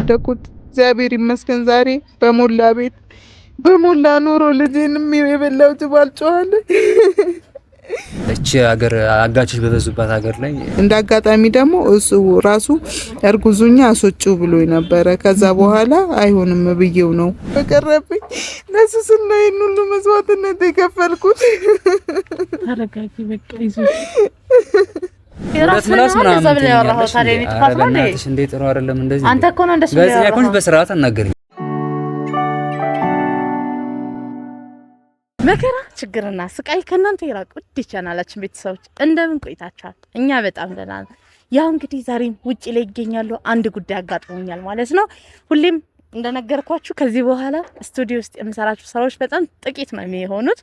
ደቁት እግዚአብሔር ይመስገን ዛሬ በሞላ ቤት በሞላ ኑሮ ልጄንም የበላው ባልጨዋለ እቺ ሀገር አጋቾች በበዙባት ሀገር ላይ እንዳጋጣሚ ደግሞ እሱ ራሱ እርጉዙኛ አስወጪው ብሎ ነበረ። ከዛ በኋላ አይሆንም ብዬው ነው በቀረብኝ ለሱስና ይሄን ሁሉ መስዋዕትነት የከፈልኩት። ተረጋጊ በቃ ይዞሽ ራስና ዘብለ ያወራው ታዲያ ጥፋት ነው እንዴ? እንዴት ነው አይደለም እንደዚህ አንተ እኮ ነው እንደሱ ጋዜጠኛ ኮንሽ በስርዓት አናገሪ። መከራ ችግርና ስቃይ ከእናንተ ይራቅ። ውድ ቻናላችን ቤተሰቦች እንደምን ቆይታችኋል? እኛ በጣም ደህና ነን። ያው እንግዲህ ዛሬም ውጪ ላይ ይገኛሉ። አንድ ጉዳይ አጋጥሞኛል ማለት ነው። ሁሌም እንደነገርኳችሁ ከዚህ በኋላ ስቱዲዮ ውስጥ የምሰራችሁ ስራዎች በጣም ጥቂት ነው የሚሆኑት።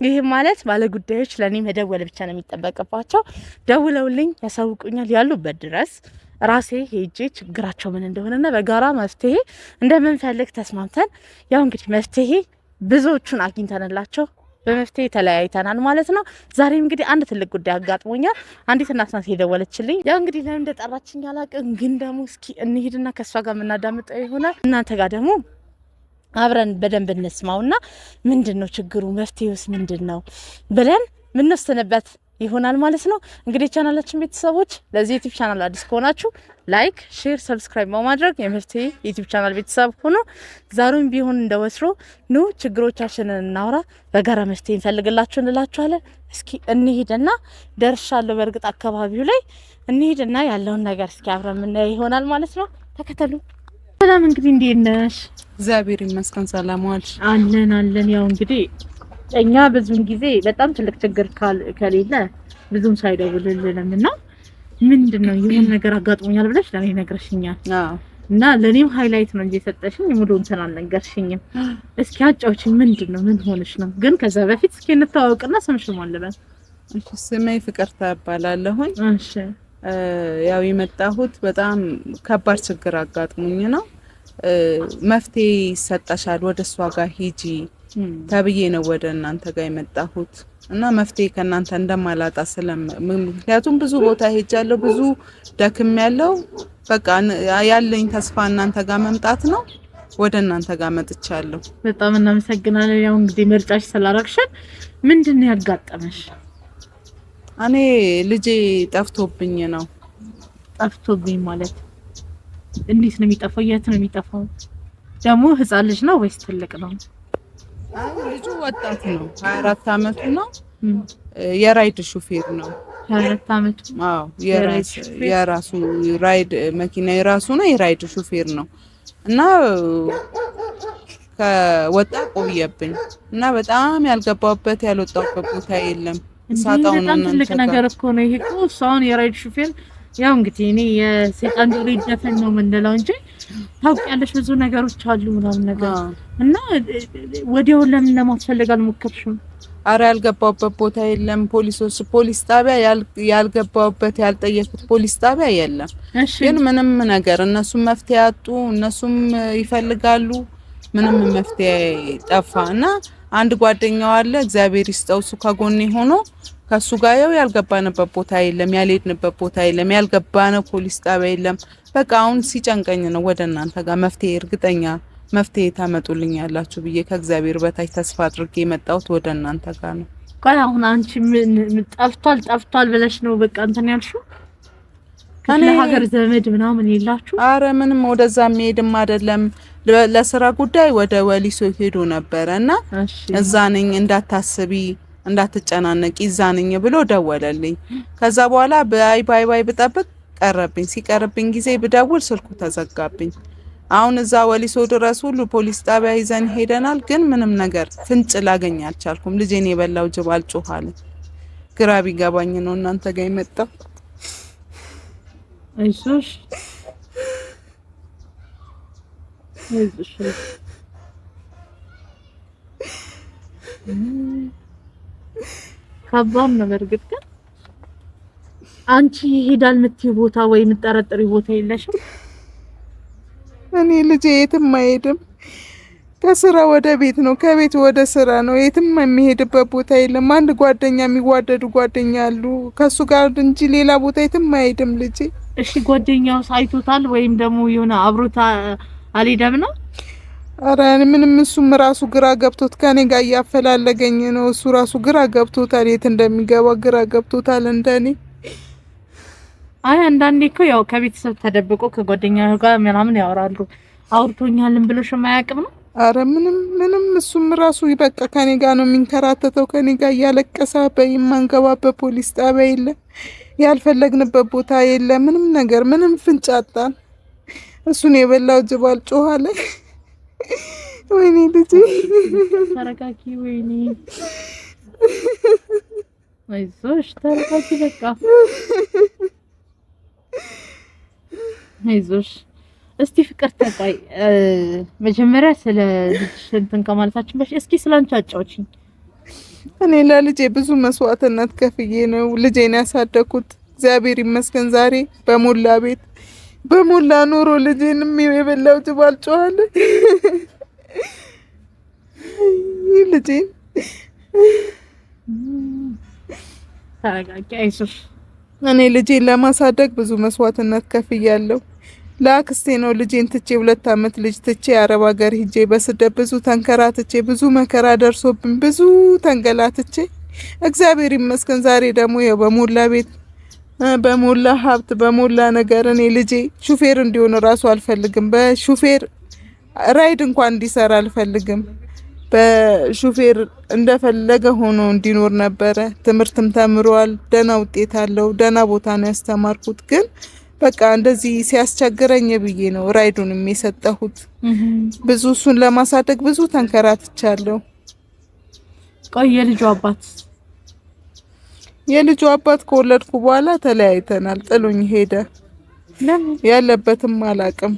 ይህም ማለት ባለጉዳዮች ለኔ መደወል ብቻ ነው የሚጠበቅባቸው። ደውለውልኝ ያሳውቁኛል ያሉበት ድረስ ራሴ ሄጄ ችግራቸው ምን እንደሆነና በጋራ መፍትሄ እንደምንፈልግ ተስማምተን ያው እንግዲህ መፍትሄ ብዙዎቹን አግኝተንላቸው በመፍትሄ ተለያይተናል ማለት ነው። ዛሬ እንግዲህ አንድ ትልቅ ጉዳይ አጋጥሞኛል። አንዲት እናት ናት የደወለችልኝ። ያው እንግዲህ ለምን እንደጠራችኝ አላውቅም፣ ግን ደግሞ እስኪ እንሂድና ከሷ ጋር የምናዳምጠው ይሆናል። እናንተ ጋር ደግሞ አብረን በደንብ እንስማውና ምንድነው ችግሩ፣ መፍትሄውስ ምንድነው ብለን ምንወስንበት ይሆናል ማለት ነው። እንግዲህ ቻናላችን ቤተሰቦች ለዚህ ዩቲዩብ ቻናል አዲስ ከሆናችሁ ላይክ፣ ሼር፣ ሰብስክራይብ በማድረግ የመፍትሄ ዩቲዩብ ቻናል ቤተሰብ ሆኖ ዛሬም ቢሆን እንደወትሮ ኑ ችግሮቻችንን እናውራ፣ በጋራ መፍትሄ እንፈልግላችሁ እንላችኋለን። እስኪ እንሂድና ደርሻለሁ በእርግጥ አካባቢው ላይ እንሂድና ያለውን ነገር እስኪ አብረን የምናየው ይሆናል ማለት ነው። ተከተሉ። ሰላም እንግዲህ እንዴት ነሽ? እግዚአብሔር ይመስገን ሰላም ዋልሽ? አለን። ያው እንግዲህ እኛ ብዙን ጊዜ በጣም ትልቅ ችግር ከሌለ ብዙም ሳይደውልልንምና ምንድነው ይሁን ነገር አጋጥሞኛል ብለሽ ለኔ ነግረሽኛል። እና ለኔም ሃይላይት ነው እንጂ ሰጠሽኝ ሙሉ እንትን አልነገርሽኝም። እስኪ አጫውቺኝ ምንድነው ምን ሆነሽ ነው? ግን ከዛ በፊት እስኪ እንተዋወቅና ስምሽ ማን ልበል? እሺ ስሜ ፍቅርተ እባላለሁኝ። እሺ ያው የመጣሁት በጣም ከባድ ችግር አጋጥሞኝ ነው። መፍትሄ ይሰጣሻል ወደሷ ጋር ሂጂ ተብዬ ነው ወደ እናንተ ጋር የመጣሁት እና መፍትሄ ከእናንተ እንደማላጣ ምክንያቱም ብዙ ቦታ ሄጃለሁ፣ ብዙ ደክም ያለው በቃ ያለኝ ተስፋ እናንተ ጋር መምጣት ነው። ወደ እናንተ ጋር መጥቻለሁ። በጣም እናመሰግናለን። ያው እንግዲህ ምርጫሽ ስላረግሽን ምንድነው ያጋጠመሽ? እኔ ልጄ ጠፍቶብኝ ነው። ጠፍቶብኝ ማለት እንዴት ነው የሚጠፋው? የት ነው የሚጠፋው? ደግሞ ህፃን ልጅ ነው ወይስ ትልቅ ነው? ልጁ ወጣት ነው፣ 24 አመቱ ነው። የራይድ ሹፌር ነው። 24 አመቱ? አዎ የራሱ ራይድ መኪና የራሱ ነው፣ የራይድ ሹፌር ነው። እና ከወጣ ቆየብኝ እና በጣም ያልገባውበት ያልወጣውበት ቦታ የለም። ሳጣው ነው ትልቅ ነገር እኮ ነው ይሄ እኮ። እሷን የራይድ ሹፌር ያው እንግዲህ እኔ የሰይጣን ጆሮ ይደፈን ነው የምንለው እንጂ ታውቂያለሽ ብዙ ነገሮች አሉ ምናምን ነገር እና ወዲያው ለምን ለማስፈልግ አልሞከርሽም? አረ ያልገባውበት ቦታ የለም። ፖሊስ ጣቢያ ያልገባውበት ያልጠየቁት ፖሊስ ጣቢያ የለም። ግን ምንም ነገር እነሱም መፍትሄ ያጡ፣ እነሱም ይፈልጋሉ፣ ምንም መፍትሄ ጠፋና አንድ ጓደኛው አለ እግዚአብሔር ይስጠው፣ እሱ ከጎኔ ሆኖ ከሱ ጋር ያልገባንበት ቦታ የለም፣ ያልሄድንበት ቦታ የለም፣ ያልገባነው ፖሊስ ጣቢያ የለም። በቃ አሁን ሲጨንቀኝ ነው ወደ እናንተ ጋር መፍትሄ እርግጠኛ መፍትሄ ታመጡልኛላችሁ ብዬ ከእግዚአብሔር በታች ተስፋ አድርጌ የመጣሁት ወደ እናንተ ጋር ነው። ቆይ አሁን አንቺ ምን ጠፍቷል ብለሽ ነው በቃ እንትን ያልሽው? ከኔ ሀገር ዘመድ ምናምን የላችሁ? አረ ምንም ወደዛ መሄድም አይደለም፣ ለስራ ጉዳይ ወደ ወሊሶ ሄዶ ነበርና እዛ ነኝ እንዳታስቢ እንዳትጨናነቂ እዛ ነኝ ብሎ ደወለልኝ። ከዛ በኋላ ባይ ብጠብቅ ቀረብኝ። ሲቀርብኝ ጊዜ ብደውል ስልኩ ተዘጋብኝ አሁን እዛ ወሊሶ ድረስ ሁሉ ፖሊስ ጣቢያ ይዘን ሄደናል፣ ግን ምንም ነገር ፍንጭ ላገኝ አልቻልኩም። ልጄን የበላው ጅብ አልጮህ አለ። ግራ ቢገባኝ ነው እናንተ ጋር የመጣው። አይዞሽ ከባድ ነው በርግጥ። ግን አንቺ ይሄዳል የምትይው ቦታ ወይ የምትጠረጥሪው ቦታ የለሽም? እኔ ልጄ የትም አይሄድም። ከስራ ወደ ቤት ነው፣ ከቤት ወደ ስራ ነው። የትም የሚሄድበት ቦታ የለም። አንድ ጓደኛ የሚዋደዱ ጓደኛ አሉ፣ ከሱ ጋር እንጂ ሌላ ቦታ የትም አይሄድም ልጄ። እሺ ጓደኛው ሳይቶታል ወይም ደግሞ የሆነ አብሮታ አልሄደም ነው? አረ ምንም፣ እሱም ራሱ ግራ ገብቶት ከኔ ጋር እያፈላለገኝ ነው። እሱ ራሱ ግራ ገብቶታል፣ የት እንደሚገባ ግራ ገብቶታል እንደኔ። አይ አንዳንዴ እኮ ያው ከቤተሰብ ተደብቆ ከጓደኛው ጋር ምናምን ያወራሉ። አውርቶኛልን ብሎሽ የማያውቅም ነው? አረ ምንም እሱም ራሱ በቃ ከኔ ጋር ነው የሚንከራተተው፣ ከኔ ጋር እያለቀሰ በየማንገባበት ፖሊስ ጣቢያ የለ፣ ያልፈለግንበት ቦታ የለ፣ ምንም ነገር ምንም ፍንጭ አጣን። እሱን የበላው ጅብ አልጮህ አለ። ወይኔ ልጄ ተረጋጊ። ወይኔ አይዞሽ ተረጋጊ። በቃ አይዞሽ። እስቲ ፍቅር ተቃይ መጀመሪያ ስለ ልጅሽ እንትን ከማለታችን በፊት እስኪ ስላንቺ አጫውቺኝ። እኔ ለልጄ ብዙ መስዋዕትነት ከፍዬ ነው ልጄን ያሳደኩት። እግዚአብሔር ይመስገን ዛሬ በሞላ ቤት በሞላ ኑሮ ልጄንም የበላው ጅብ አልጮህ አለ። ልጄን ተረጋጊ፣ አይዞሽ። እኔ ልጄን ለማሳደግ ብዙ መስዋዕትነት ከፍያለሁ። ለአክስቴ ነው ልጄን ትቼ 2 አመት ልጅ ትቼ አረብ ሀገር ሂጄ በስደት ብዙ ተንከራትቼ ብዙ መከራ ደርሶብኝ ብዙ ተንገላትቼ እግዚአብሔር ይመስገን ዛሬ ደግሞ በሞላ ቤት በሞላ ሀብት በሞላ ነገር እኔ ልጄ ሹፌር እንዲሆን ራሱ አልፈልግም። በሹፌር ራይድ እንኳን እንዲሰራ አልፈልግም። በሹፌር እንደፈለገ ሆኖ እንዲኖር ነበረ። ትምህርትም ተምሯል፣ ደህና ውጤት አለው፣ ደህና ቦታ ነው ያስተማርኩት። ግን በቃ እንደዚህ ሲያስቸግረኝ ብዬ ነው ራይዱንም የሰጠሁት። ብዙ እሱን ለማሳደግ ብዙ ተንከራትቻለሁ። ቆይ የልጁ አባት ከወለድኩ በኋላ ተለያይተናል። ጥሎኝ ሄደ። ለምን? ያለበትም አላቅም።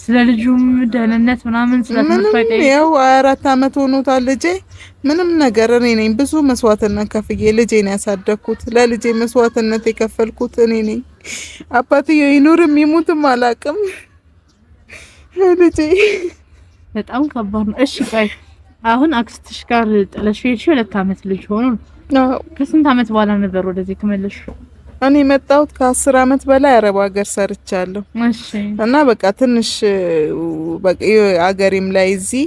ስለ ልጁም ደህንነት ምናምን ስለተመጣጣኝ ያው 24 አመት ሆኖታል ልጄ። ምንም ነገር እኔ ነኝ ብዙ መስዋዕትነት ከፍዬ ልጄን ያሳደኩት። ለልጄ መስዋዕትነት የከፈልኩት እኔ ነኝ። አባትየው ይኑርም ይሙትም አላቅም። ልጄ በጣም ከባድ ነው። እሺ ቆይ አሁን አክስትሽ ጋር ጥለሽ ሄድሽ 2 አመት ልጅ ሆኖ ነው። ከስንት አመት በኋላ ነበር ወደዚህ ተመለሽ? እኔ መጣሁት ከ10 አመት በላይ አረብ ሀገር ሰርቻለሁ። እሺ። እና በቃ ትንሽ በቃ አገሬም ላይ እዚህ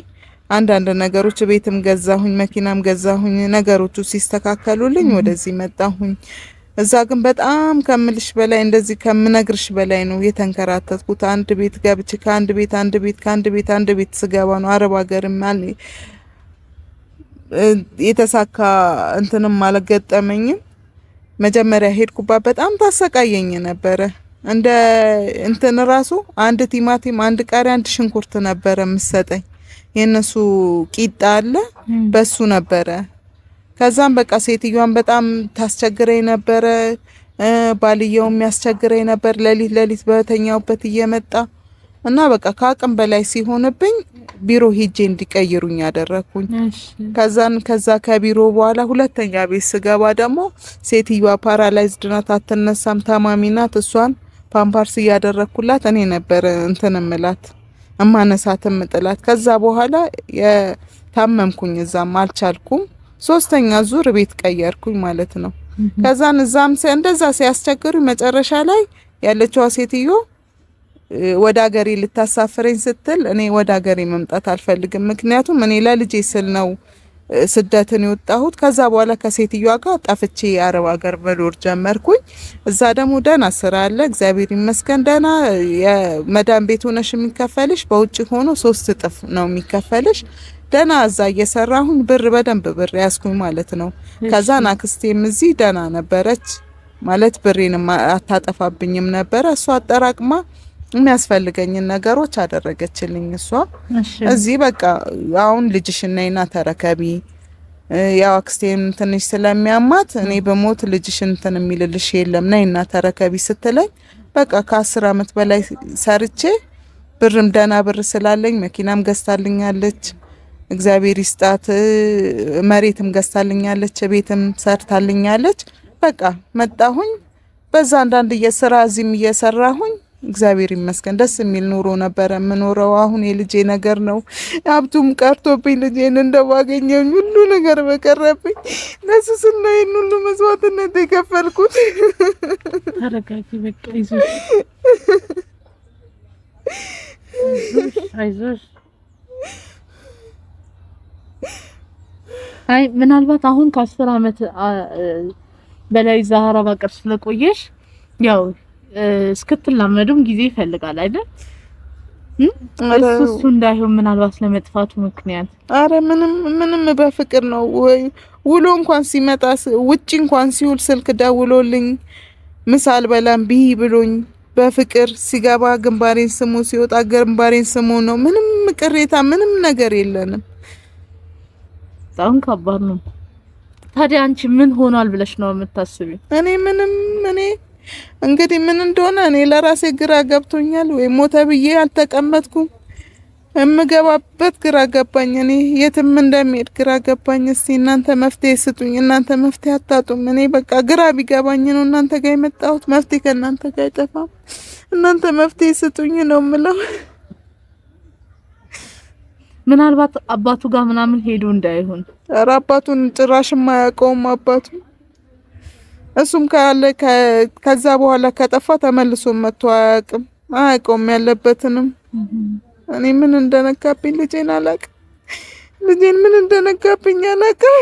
አንዳንድ ነገሮች ቤትም ገዛሁኝ፣ መኪናም ገዛሁኝ። ነገሮቹ ሲስተካከሉልኝ ወደዚህ መጣሁኝ። እዛ ግን በጣም ከምልሽ በላይ እንደዚህ ከምነግርሽ በላይ ነው የተንከራተትኩት። አንድ ቤት ገብቼ ከአንድ ቤት ስገባ ነው አረብ ሀገርም ማለት የተሳካ እንትንም አልገጠመኝም። መጀመሪያ ሄድኩባት በጣም ታሰቃየኝ ነበረ። እንደ እንትን ራሱ አንድ ቲማቲም፣ አንድ ቃሪያ፣ አንድ ሽንኩርት ነበረ የምሰጠኝ። የነሱ ቂጣ አለ በሱ ነበረ። ከዛም በቃ ሴትዮዋን በጣም ታስቸግረኝ ነበረ። ባልየውም ያስቸግረኝ ነበር ለሊት በተኛውበት እየመጣ እና በቃ ከአቅም በላይ ሲሆንብኝ ቢሮ ሄጄ እንዲቀይሩኝ ያደረኩኝ። ከዛ ከቢሮ በኋላ ሁለተኛ ቤት ስገባ ደግሞ ሴትዮዋ ፓራላይዝድ ናት፣ አትነሳም፣ ታማሚ ናት። እሷን ፓምፓርስ እያደረኩላት እኔ ነበር እንትን እምላት እማነሳትም ጥላት። ከዛ በኋላ የታመምኩኝ እዛም አልቻልኩም። 3ኛ ዙር ቤት ቀየርኩኝ ማለት ነው። ከዛን እዛም እንደዛ ሲያስቸግሩኝ መጨረሻ ላይ ያለችዋ ሴትዮ ወደ ሀገሬ ልታሳፍረኝ ስትል እኔ ወደ ሀገሬ መምጣት አልፈልግም፣ ምክንያቱም እኔ ለልጄ ስል ነው ስደትን የወጣሁት። ከዛ በኋላ ከሴትዮዋ ጋር ጠፍቼ የአረብ ሀገር መኖር ጀመርኩኝ። እዛ ደግሞ ደህና ስራ አለ እግዚአብሔር ይመስገን። ደህና የመዳን ቤት ሆነሽ የሚከፈልሽ በውጭ ሆኖ 3 እጥፍ ነው የሚከፈልሽ። ደህና እዛ እየሰራሁኝ በደንብ ብር ያስኩኝ ማለት ነው። ከዛ አክስቴም እዚህ ደህና ነበረች ማለት ብሬንም አታጠፋብኝም ነበረ። እሷ አጠራቅማ የሚያስፈልገኝን ነገሮች አደረገችልኝ እሷ። እዚህ በቃ አሁን ልጅሽን ነይና ተረከቢ፣ ያው አክስቴም ትንሽ ስለሚያማት እኔ በሞት ልጅሽን እንትን የሚልልሽ የለም ነይና ተረከቢ ስትለኝ በቃ ከ10 አመት በላይ ሰርቼ ብርም ደህና ብር ስላለኝ መኪናም ገዝታልኛለች፣ እግዚአብሔር ይስጣት። መሬትም ገዝታልኛለች፣ ቤትም ሰርታልኛለች። በቃ መጣሁኝ በዛ አንዳንድ የሥራ እዚህም እየሰራሁኝ እግዚአብሔር ይመስገን ደስ የሚል ኑሮ ነበር የምኖረው። አሁን የልጄ ነገር ነው ሀብቱም ቀርቶብኝ ልጄን እንደማገኘው ሁሉ ነገር በቀረብኝ ለሱ ስል ነው ይሄን ሁሉ መስዋዕትነት የከፈልኩት። ተረጋጊ በቃ ይዞሽ አይዞሽ። አይ ምናልባት አሁን ከ10 አመት በላይ ዛህራ ባቀር ስለቆየሽ ያው እስክትላመዱም ጊዜ ይፈልጋል አይደል? እሱ እንዳይሆን ምናልባት ለመጥፋቱ ምክንያት አረ ምንም በፍቅር ነው ወይ ውሎ እንኳን ሲመጣ ውጪ እንኳን ሲውል ስልክ ደውሎልኝ ምሳል በላም ቢ ብሎኝ በፍቅር ሲገባ ግንባሬን ስሙ ሲወጣ ግንባሬን ስሙ ነው። ምንም ቅሬታ ምንም ነገር የለንም። በጣም ከባድ ነው። ታዲያ አንቺ ምን ሆኗል ብለሽ ነው የምታስቢው? እኔ እንግዲህ ምን እንደሆነ እኔ ለራሴ ግራ ገብቶኛል። ወይ ሞተ ብዬ አልተቀመጥኩም። እምገባበት ግራ ገባኝ። እኔ የትም እንደምሄድ ግራ ገባኝ። እስቲ እናንተ መፍትሄ ስጡኝ። እናንተ መፍትሄ አታጡም። እኔ በቃ ግራ ቢገባኝ ነው እናንተ ጋር የመጣሁት። መፍትሄ ከእናንተ ጋር አይጠፋም። እናንተ መፍትሄ ስጡኝ ነው የምለው። ምናልባት አባቱ ጋር ምናምን ሄዱ እንዳይሆን። ኧረ አባቱን ጭራሽ የማያውቀውም አባቱ እሱም ካለ ከዛ በኋላ ከጠፋ ተመልሶ መጥቶ አያውቀውም ያለበትንም። እኔ ምን እንደነካብኝ ልጄን አላውቅም። ልጄን ምን እንደነካብኝ አላውቅም።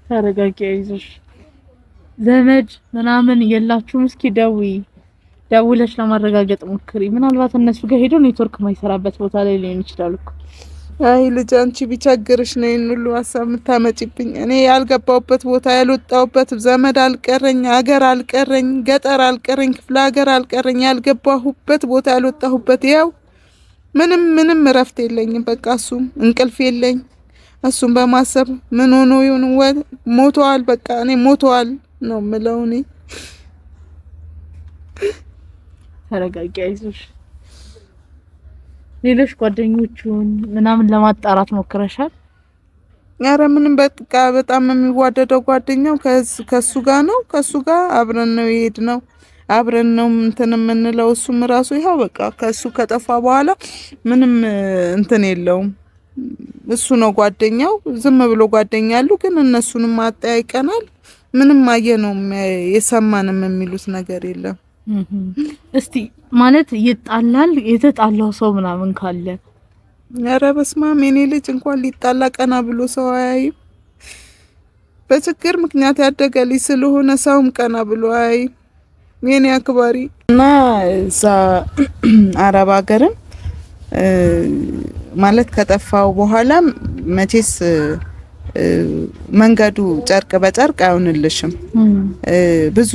ተረጋጊ አይዞሽ። ዘመድ ምናምን የላችሁም? እስኪ ደውለሽ ለማረጋገጥ ሞክሪ። ምናልባት እነሱ ጋር ሄዶ ኔትወርክ ማይሰራበት ቦታ ላይ ሊሆን ይችላል እኮ። አይ ልጅ አንቺ ቢቸግርሽ ነው ይሄን ሁሉ ሀሳብ የምታመጪብኝ። እኔ ያልገባሁበት ቦታ ያልወጣሁበት ዘመድ አልቀረኝ፣ ሀገር አልቀረኝ፣ ገጠር አልቀረኝ፣ ክፍለ ሀገር አልቀረኝ፣ ያልገባሁበት ቦታ ያልወጣሁበት ያው ምንም እረፍት የለኝም። በቃ እሱም እንቅልፍ የለኝ። እሱም በማሰብ ምን ሆኖ ይሁን ሞቷል፣ በቃ እኔ ሞቷል ነው የምለው። እኔ ተረጋጊ አይዞሽ። ሌሎች ጓደኞቹን ምናምን ለማጣራት ሞክረሻል? ኧረ ምንም በቃ በጣም የሚዋደደው ጓደኛው ከሱ ጋር ነው። ከሱ ጋር አብረን ነው የሄድነው። አብረን ነው እንትን የምንለው። እሱም ራሱ ይሄው በቃ ከሱ ከጠፋ በኋላ ምንም እንትን የለውም። እሱ ነው ጓደኛው። ዝም ብሎ ጓደኛሉ ግን እነሱንም አጠያይቀናል። ምንም አየነው የሰማንም የሚሉት ነገር የለም። እስቲ ማለት ይጣላል የተጣላው ሰው ምናምን ካለ? ኧረ በስመ አብ የኔ ልጅ እንኳን ሊጣላ ቀና ብሎ ሰው አያይም። በችግር ምክንያት ያደገ ልጅ ስለሆነ ሰውም ቀና ብሎ አያይም። የኔ አክባሪ እና እዛ አረብ ሀገርም ማለት ከጠፋው በኋላ መቼስ መንገዱ ጨርቅ በጨርቅ አይሆንልሽም። ብዙ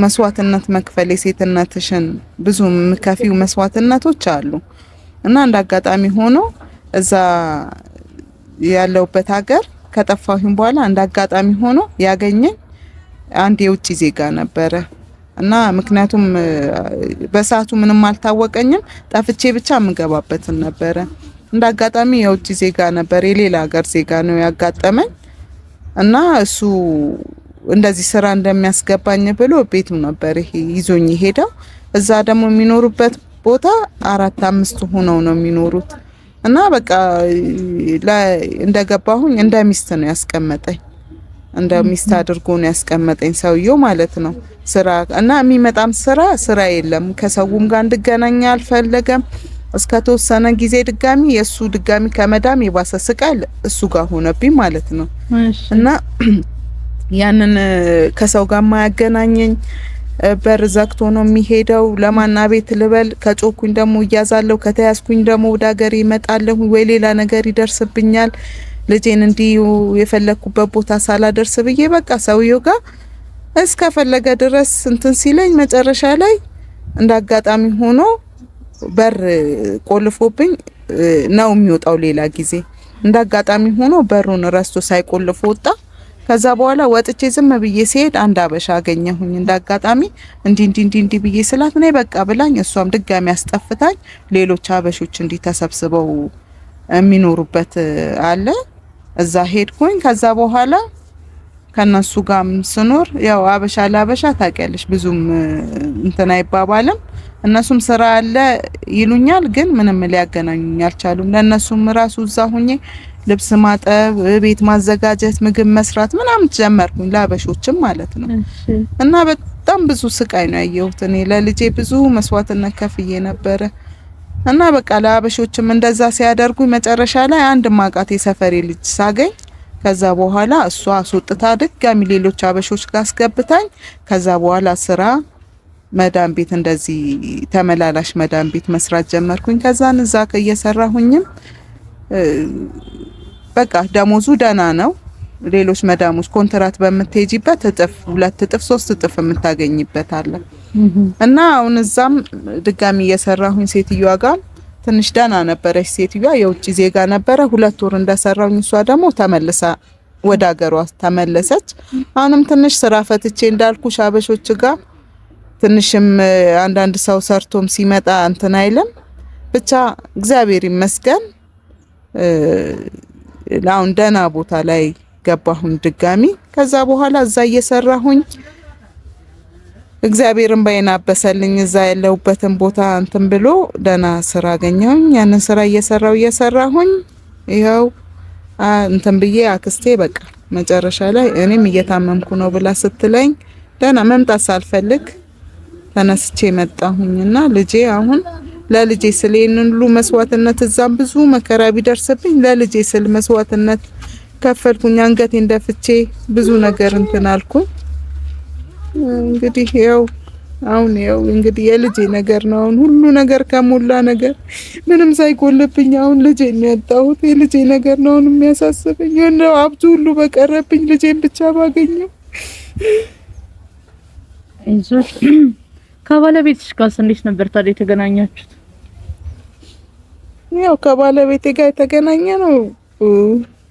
መስዋዕትነት መክፈል የሴትነትሽን ብዙ ምከፊው መስዋዕትነቶች አሉ እና እንዳጋጣሚ ሆኖ እዛ ያለውበት ሀገር ከጠፋሁኝ በኋላ እንዳጋጣሚ ሆኖ ያገኘኝ አንድ የውጭ ዜጋ ነበረ እና ምክንያቱም በሰዓቱ ምንም አልታወቀኝም። ጠፍቼ ብቻ የምገባበትን ነበረ። እንዳጋጣሚ የውጭ ዜጋ ነበር፣ የሌላ ሀገር ዜጋ ነው ያጋጠመኝ እና እሱ እንደዚህ ስራ እንደሚያስገባኝ ብሎ ቤቱ ነበር ይሄ ይዞኝ ሄደው። እዛ ደግሞ የሚኖሩበት ቦታ 4-5 ሆነው ነው የሚኖሩት እና በቃ እንደገባሁኝ እንደ ሚስት ነው ያስቀመጠኝ። እንደ ሚስት አድርጎ ነው ያስቀመጠኝ ሰውየው ማለት ነው። ስራ እና የሚመጣም ስራ የለም። ከሰውም ጋር እንድገናኝ አልፈለገም። እስከ ተወሰነ ጊዜ የሱ ድጋሚ ከመዳም የባሰ ስቃል እሱ ጋር ሆነብኝ ማለት ነው። እና ያንን ከሰው ጋር ማያገናኘኝ በር ዘግቶ ነው የሚሄደው። ለማና ቤት ልበል ከጮኩኝ ደግሞ እያዛለሁ፣ ከተያዝኩኝ ደግሞ ወደ ሀገር ይመጣለሁ ወይ ሌላ ነገር ይደርስብኛል። ልጄን እንዲሁ የፈለኩበት ቦታ ሳላደርስ ብዬ በቃ ሰውየው ጋር እስከፈለገ ድረስ እንትን ሲለኝ መጨረሻ ላይ እንዳጋጣሚ ሆኖ በር ቆልፎብኝ ነው የሚወጣው። ሌላ ጊዜ እንዳጋጣሚ ሆኖ በሩን ረስቶ ሳይቆልፍ ወጣ። ከዛ በኋላ ወጥቼ ዝም ብዬ ሲሄድ አንድ አበሻ አገኘሁኝ። እንዳጋጣሚ እንዲ ብዬ ስላት ነይ በቃ ብላኝ እሷም ድጋሚ አስጠፍታኝ ሌሎች አበሾች እንዲ ተሰብስበው የሚኖሩበት አለ እዛ ሄድኩኝ። ከዛ በኋላ ከነሱ ጋርም ስኖር ያው አበሻ ለአበሻ ታውቂያለሽ ብዙም እንትን አይባባልም። እነሱም ስራ አለ ይሉኛል፣ ግን ምንም ሊያገናኙኝ አልቻሉም። ለነሱም ራሱ እዛ ሆኜ ልብስ ማጠብ፣ ቤት ማዘጋጀት፣ ምግብ መስራት ምናምን ጀመርኩኝ ለአበሾችም ማለት ነው። እና በጣም ብዙ ስቃይ ነው ያየሁት እኔ ለልጄ ብዙ መስዋዕትነት ከፍዬ ነበረ። እና በቃ ለአበሾችም እንደዛ ሲያደርጉኝ መጨረሻ ላይ አንድ ማቃት የሰፈሬ ልጅ ሳገኝ ከዛ በኋላ እሷ አስወጥታ ድጋሚ ሌሎች አበሾች ጋር አስገብታኝ ከዛ በኋላ ስራ መዳም ቤት እንደዚህ ተመላላሽ መዳም ቤት መስራት ጀመርኩኝ። ከዛን እዛ እየሰራሁኝም በቃ ደሞዙ ደህና ነው። ሌሎች መዳሞች ኮንትራት በምትሄጂበት እጥፍ 2 እጥፍ 3 እጥፍ የምታገኝበት አለ። እና አሁን እዛም ድጋሚ እየሰራሁኝ ሴትዮዋ ጋር ትንሽ ደህና ነበረች። ሴትዮዋ የውጭ ዜጋ ነበረ። 2 ወር እንደሰራሁኝ እሷ ደግሞ ተመልሳ ወደ ሀገሯ ተመለሰች። አሁንም ትንሽ ስራ ፈትቼ እንዳልኩሽ አበሾች ጋር ትንሽም አንዳንድ ሰው ሰርቶም ሲመጣ እንትን አይልም። ብቻ እግዚአብሔር ይመስገን አሁን ደህና ቦታ ላይ ገባሁኝ ድጋሚ። ከዛ በኋላ እዛ እየሰራሁኝ እግዚአብሔርን ባይናበሰልኝ እዛ ያለሁበትን ቦታ እንትን ብሎ ደህና ስራ አገኘሁኝ። ያንን ስራ እየሰራሁኝ ይኸው እንትን ብዬ አክስቴ በቃ መጨረሻ ላይ እኔም እየታመምኩ ነው ብላ ስትለኝ ደህና መምጣት ሳልፈልግ ተነስቼ መጣሁኝና ልጄ አሁን ለልጄ ስለ ይሄንን ሁሉ መስዋዕትነት እዛም ብዙ መከራ ቢደርስብኝ ለልጄ ስለ መስዋዕትነት ከፈልኩኝ። አንገቴን ደፍቼ ብዙ ነገር እንትን አልኩኝ። እንግዲህ ያው አሁን ያው እንግዲህ የልጄ ነገር ነው። አሁን ሁሉ ነገር ከሞላ ነገር ምንም ሳይጎልብኝ አሁን ልጄን ያጣሁት የልጄ ነገር ነው የሚያሳስበኝ። ነው ሀብቱ ሁሉ በቀረብኝ ልጄን ብቻ ባገኘው። እንዞር ከባለቤትሽ ጋር እንዴት ነበር ታዲያ የተገናኛችሁት? ያው ከባለቤቴ ጋር የተገናኘ ነው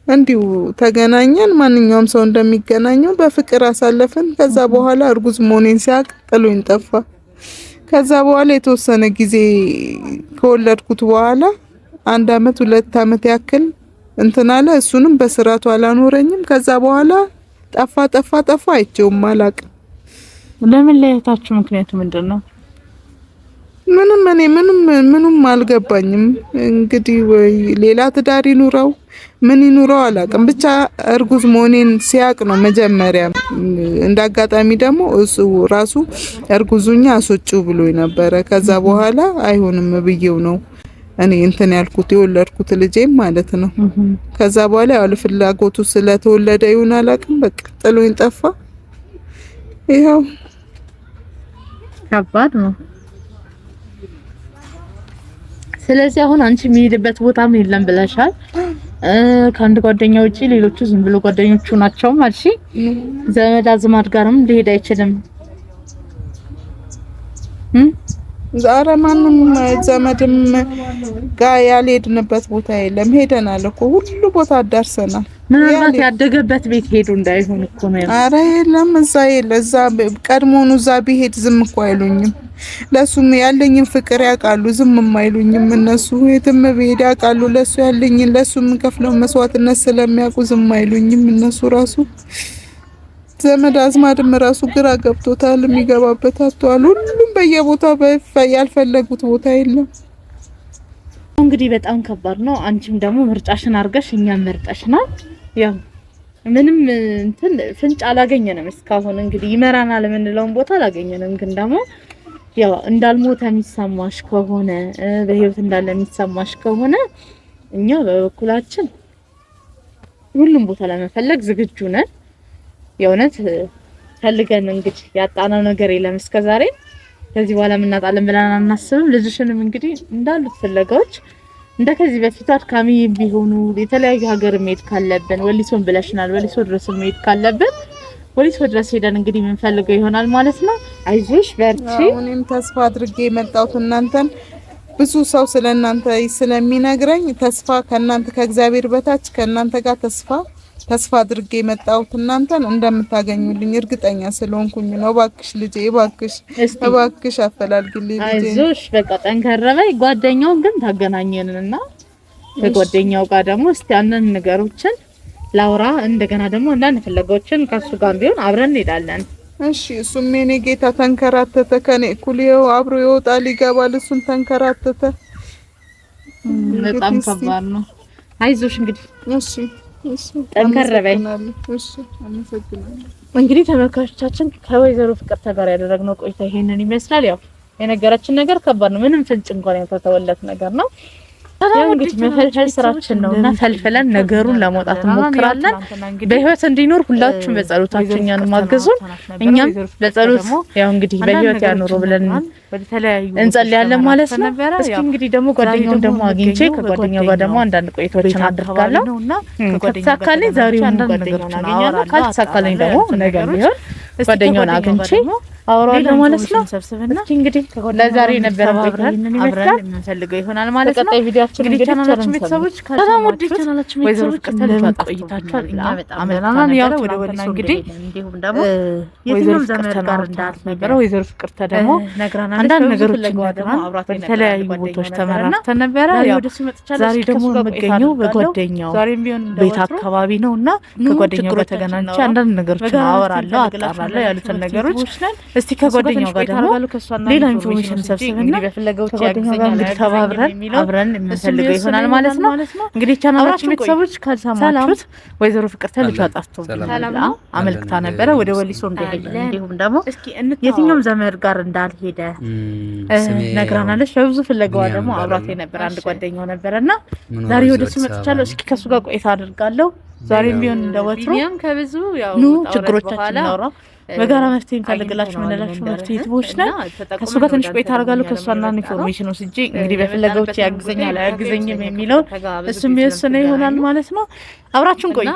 እንዲሁ ተገናኘን። ማንኛውም ሰው እንደሚገናኘው በፍቅር አሳለፍን። ከዛ በኋላ እርጉዝ መሆኔን ሲያቅ ጥሎኝ ጠፋ። ከዛ በኋላ የተወሰነ ጊዜ ከወለድኩት በኋላ 1 አመት 2 አመት ያክል እንትን አለ። እሱንም በስራቱ አላኖረኝም። ከዛ በኋላ ጠፋ አይቼውም አላቅም። ለምን ለያታችሁ ምክንያቱ ምንድነው? ምንም አልገባኝም። እንግዲህ ወይ ሌላ ትዳር ይኑረው ምን ይኑረው አላቅም። ብቻ እርጉዝ መሆኔን ሲያቅ ነው መጀመሪያ። እንዳጋጣሚ ደግሞ እሱ ራሱ እርጉዙኛ አስወጪው ብሎኝ ነበረ። ከዛ በኋላ አይሆንም ብዬው ነው እኔ እንትን ያልኩት የወለድኩት ልጄም ማለት ነው። ከዛ በኋላ ያው ፍላጎቱ ስለተወለደ ይሁን አላቅም በቃ ጥሎኝ ጠፋ። ይሄው ከባድ ነው። ስለዚህ አሁን አንቺ የሚሄድበት ቦታም የለም ብለሻል። ከአንድ ጓደኛ ውጪ ሌሎቹ ዝም ብሎ ጓደኞቹ ናቸው ማለት ዘመድ አዝማድ ጋርም ሊሄድ አይችልም። ዛሬ ማንም ዘመድም ጋር ያልሄድንበት ቦታ የለም። ሄደናል እኮ ሁሉ ቦታ አዳርሰናል። ምናልባት ያደገበት ቤት ሄዱ እንዳይሆን እኮ ነው። አረ የለም እዛ እዛ ቀድሞኑ እዛ ቢሄድ ዝም እኮ አይሉኝም። ለሱም ያለኝን ፍቅር ያውቃሉ። ዝም አይሉኝም እነሱ። የትም ብሄድ ያውቃሉ ለሱ ያለኝን ለሱም ከፍለው መስዋዕትነት ስለሚያውቁ ዝም አይሉኝም እነሱ ራሱ። ዘመድ አዝማድም ራሱ ግራ ገብቶታል። የሚገባበት አጥቷል። ሁሉም በየቦታው ያልፈለጉት ቦታ የለም። እንግዲህ በጣም ከባድ ነው። አንቺም ደግሞ ምርጫሽን አድርገሽ እኛም መርጠሽናል። ያው ምንም እንትን ፍንጭ አላገኘንም እስካሁን። እንግዲህ ይመራናል የምንለውን ቦታ አላገኘንም። ግን ደግሞ ያው እንዳልሞተ የሚሰማሽ ከሆነ በህይወት እንዳለ የሚሰማሽ ከሆነ እኛ በበኩላችን ሁሉም ቦታ ለመፈለግ ዝግጁ ነን። የእውነት ፈልገን እንግዲህ ያጣነው ነገር የለም እስከዛሬ። ከዚህ በኋላ እናጣለን ብለን አናስብም። ልጅሽንም እንግዲህ እንዳሉት ፍለጋዎች እንደከዚህ በፊት አድካሚ ቢሆኑ የተለያዩ ሀገር መሄድ ካለብን ወሊሶን ብለሽናል። ወሊሶ ድረስ መሄድ ካለብን ፖሊስ ድረስ ሄደን እንግዲህ የምንፈልገው ይሆናል ማለት ነው። አይዞሽ በርቺ። እኔም ተስፋ አድርጌ የመጣሁት እናንተን ብዙ ሰው ስለናንተ ስለሚነግረኝ ተስፋ ከናንተ ከእግዚአብሔር በታች ከናንተ ጋር ተስፋ አድርጌ የመጣሁት እናንተን እንደምታገኙልኝ እርግጠኛ ስለሆንኩኝ ነው። እባክሽ ልጄ እባክሽ አፈላልግልኝ ልጄ። አይዞሽ በቃ ጠንከር በይ። ጓደኛው ግን ታገናኘንና ከጓደኛው ጋር ደግሞ እስቲ አንዳንድ ነገሮችን ላውራ፣ እንደገና ደግሞ አንዳንድ ፍለጋዎችን ከሱ ጋር ቢሆን አብረን እንሄዳለን። እሺ እሱም የኔ ጌታ ተንከራተተ፣ ከኔ እኩል ይኸው አብሮ ይወጣል ይገባል። እሱን ተንከራተተ። በጣም ከባድ ነው። አይዞሽ እንግዲህ እሺ ጠንከር በይ። እሺ አመሰግናለሁ። እንግዲህ ተመልካቾቻችን ከወይዘሮ ፍቅርተ ጋር ያደረግነው ቆይታ ይሄንን ይመስላል። ያው የነገራችን ነገር ከባድ ነው። ምንም ፍንጭ እንኳን ያልተተወለት ነገር ነው። እንግዲህ መፈልፈል ስራችን ነውና ፈልፈለን ነገሩን ለማውጣት እንሞክራለን። በህይወት እንዲኖር ሁላችሁም በጸሎታችሁ እኛን ማገዙን፣ እኛም በጸሎት ያው እንግዲህ በህይወት ያኖሩ ብለን እንጸልያለን ማለት ነው። እስኪ እንግዲህ ደግሞ ጓደኛውን ደግሞ አግኝቼ ከጓደኛው ጋር ደግሞ አንዳንድ ቆይታዎችን አድርጋለሁ። ከተሳካልኝ ዛሬውን ጓደኛውን አገኛለሁ፣ ካልተሳካልኝ ደግሞ ነገ ቢሆን ጓደኛውን አግኝቼ አወራለሁ ማለት ነው። እስኪ እንግዲህ ለዛሬ የነበረን ቆይታ አብረን የምንፈልገው ይሆናል ማለት ነው። በቀጣይ ቪዲዮአችን እንግዲህ ቻናላችን ቤተሰቦች በጣም ወደ ቻናላችን ቤተሰቦች ቆይታችኋል። እኛ በጣም አመናናን ያው ወደ ወሊሶ እንግዲህ እንዲሁም ደግሞ የትኛውም ዘመድ ጋር እንዳልነበረ ወይዘሮ ፍቅርተ ደግሞ ነግራናለች። አንዳንድ ነገሮች ደግሞ በተለያዩ ቦታዎች ተመራርተን ነበረ። ያው ዛሬ ደግሞ የምገኘው በጓደኛው ቤት አካባቢ ነውና ከጓደኛው ጋር ተገናኝቼ አንዳንድ ነገሮችን አወራለሁ፣ አጣራለሁ ያሉትን ነገሮች እስቲ ከጓደኛው ጋር ደግሞ ሌላ ኢንፎርሜሽን ሰብስበን ከጓደኛው ጋር እንግዲህ ተባብረን አብረን የምንፈልገው ይሆናል ማለት ነው። እንግዲህ ቻናላችን ቤተሰቦች ካልሰማችሁት ወይዘሮ ፍቅርተ ልጇ ጠፍቶብናል አመልክታ ነበረ ወደ ወሊሶ እንደሄደ፣ እንዲሁም ደግሞ የትኛውም ዘመድ ጋር እንዳልሄደ ነግራናለች። በብዙ ፍለጋዋ ደግሞ አብራት የነበረ አንድ ጓደኛው ነበረና ዛሬ ወደሱ መጥቻለሁ። እስኪ ከሱ ጋር ቆይታ አድርጋለሁ። ዛሬም ቢሆን እንደወትሮ ከብዙ ያው ችግሮቻችን ነው በጋራ መፍትሄ እንፈልግላችሁ ምንላችሁ መፍትሄ ትቦች ነን። ከሱ ጋር ትንሽ ቆይታ አደርጋለሁ። ከሱ አንዳንድ ኢንፎርሜሽን ወስጄ እንግዲህ በፍለጋዎች ያግዘኛል አያግዘኝም የሚለው እሱ የሚወስነው ይሆናል ማለት ነው። አብራችሁን ቆዩ።